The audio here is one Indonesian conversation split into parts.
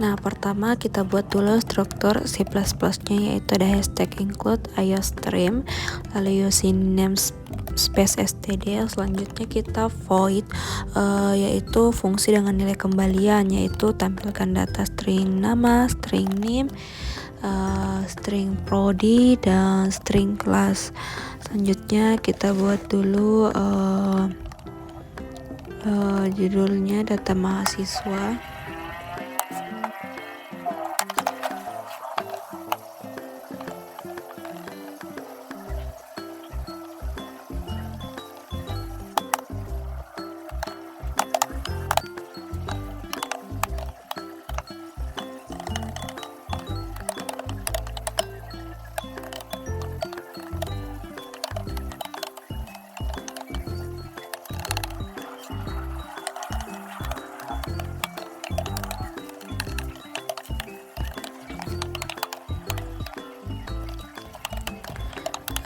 Nah, pertama kita buat dulu struktur C++ nya, yaitu ada hashtag include iostream, lalu using namespace std. Selanjutnya kita void yaitu fungsi dengan nilai kembalian, yaitu tampilkan data string nama, string name, string prodi, dan string class. Selanjutnya kita buat dulu judulnya data mahasiswa.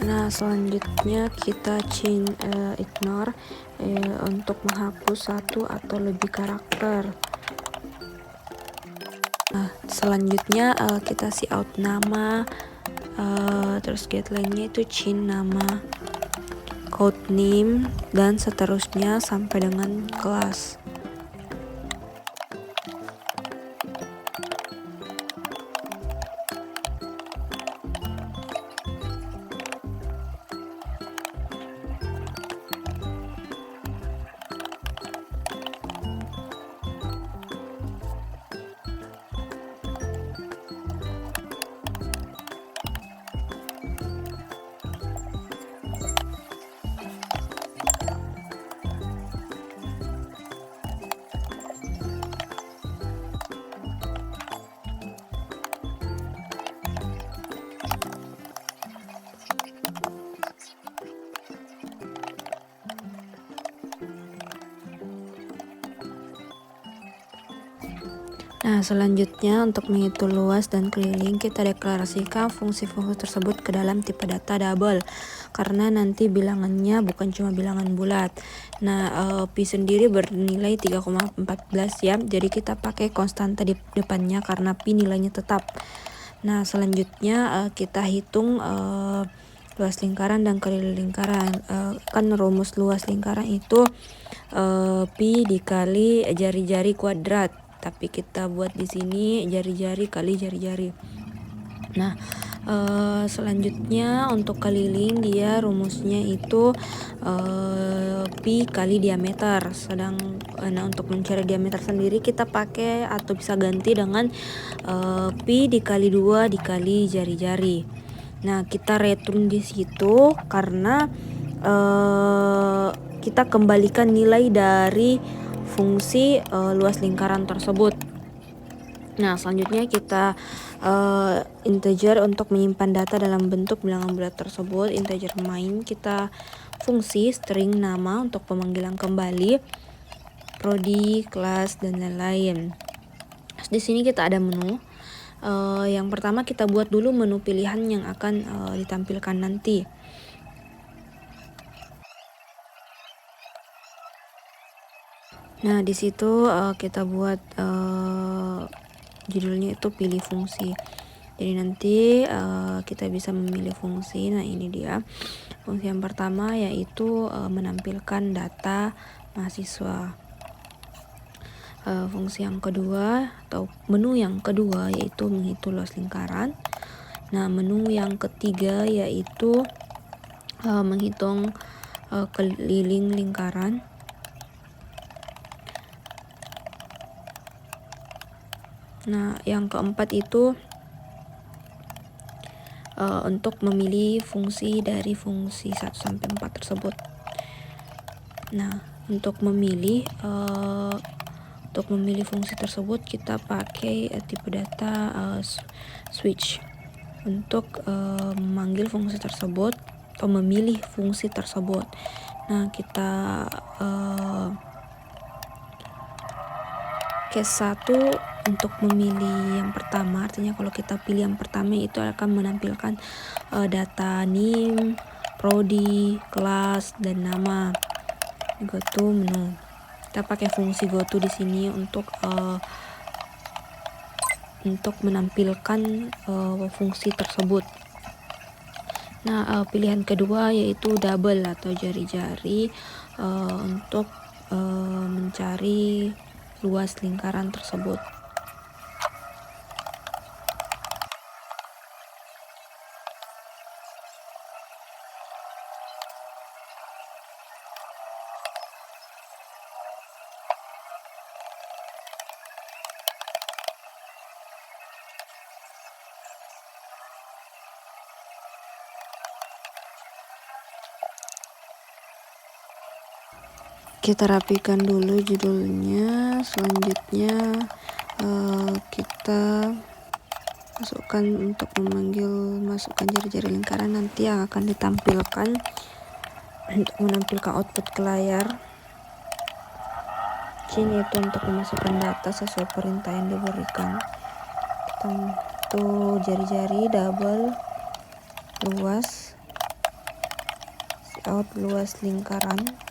Nah, selanjutnya kita ignore untuk menghapus satu atau lebih karakter. Nah, selanjutnya kita out nama, terus getline-nya itu change nama, code name, dan seterusnya sampai dengan kelas. Nah, selanjutnya untuk menghitung luas dan keliling, kita deklarasikan fungsi-fungsi tersebut ke dalam tipe data double, karena nanti bilangannya bukan cuma bilangan bulat. Nah, pi sendiri bernilai 3,14 ya, jadi kita pakai konstanta di depannya karena pi nilainya tetap. Nah, selanjutnya kita hitung luas lingkaran dan keliling lingkaran. Kan rumus luas lingkaran itu pi dikali jari-jari kuadrat, tapi kita buat di sini jari-jari kali jari-jari. Nah, selanjutnya untuk keliling dia rumusnya itu pi kali diameter. Nah, untuk mencari diameter sendiri kita pakai atau bisa ganti dengan pi dikali 2 dikali jari-jari. Nah, kita return di situ karena kita kembalikan nilai dari fungsi luas lingkaran tersebut. Nah, selanjutnya kita integer untuk menyimpan data dalam bentuk bilangan bulat tersebut. Integer main, kita fungsi string nama untuk pemanggilan kembali, prodi, kelas, dan lain-lain. Di sini kita ada menu. Yang pertama kita buat dulu menu pilihan yang akan ditampilkan nanti. Nah, di situ kita buat judulnya itu pilih fungsi. Jadi nanti kita bisa memilih fungsi. Nah, ini dia fungsi yang pertama, yaitu menampilkan data mahasiswa. Fungsi yang kedua atau menu yang kedua yaitu menghitung luas lingkaran. Nah, menu yang ketiga yaitu menghitung keliling lingkaran. Nah, yang keempat itu untuk memilih fungsi dari fungsi 1 sampai 4 tersebut. Nah, untuk memilih fungsi tersebut kita pakai tipe data switch untuk memanggil fungsi tersebut atau memilih fungsi tersebut. Nah, kita case 1 untuk memilih yang pertama, artinya kalau kita pilih yang pertama itu akan menampilkan data name, prodi, kelas, dan nama. Go to menu. Kita pakai fungsi go to di sini untuk untuk menampilkan fungsi tersebut. Nah, pilihan kedua yaitu double atau jari-jari untuk mencari luas lingkaran tersebut. Kita rapikan dulu judulnya. Selanjutnya kita masukkan untuk masukkan jari-jari lingkaran nanti yang akan ditampilkan untuk menampilkan output ke layar. Ini itu untuk memasukkan data sesuai perintah yang diberikan. Kita tuh jari-jari double luas, out luas lingkaran.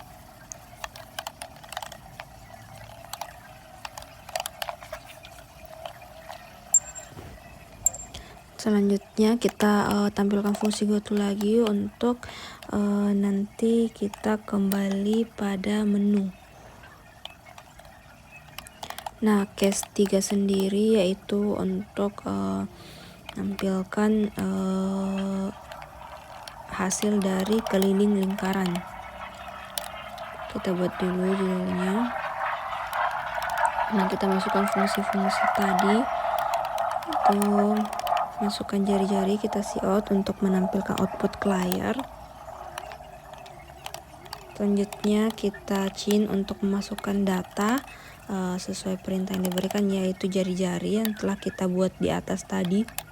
Selanjutnya kita tampilkan fungsi goto lagi untuk nanti kita kembali pada menu. Nah, case 3 sendiri yaitu untuk menampilkan hasil dari keliling lingkaran. Kita buat dulu judulnya. Nah, kita masukkan fungsi-fungsi tadi. Itu masukkan jari-jari, kita out untuk menampilkan output ke layar. Selanjutnya kita untuk memasukkan data sesuai perintah yang diberikan, yaitu jari-jari yang telah kita buat di atas tadi.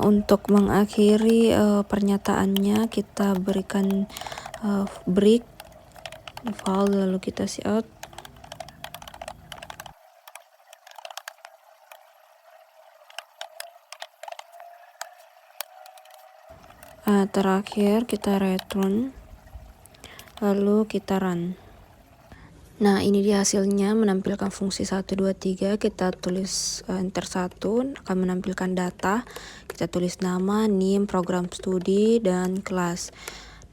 Untuk mengakhiri pernyataannya, kita berikan break file, lalu kita out. Terakhir kita return, lalu kita run. Nah, ini dia hasilnya, menampilkan fungsi 1, 2, 3. Kita tulis enter 1, akan menampilkan data. Kita tulis nama, name, program studi, dan kelas.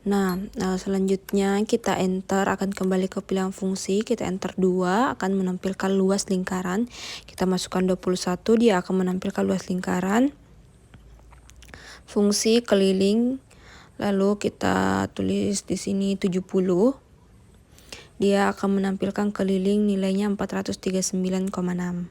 Nah, selanjutnya kita enter, akan kembali ke pilihan fungsi. Kita enter 2, akan menampilkan luas lingkaran. Kita masukkan 21, dia akan menampilkan luas lingkaran. Fungsi keliling, lalu kita tulis di sini 70. Dia akan menampilkan keliling, nilainya 439,6.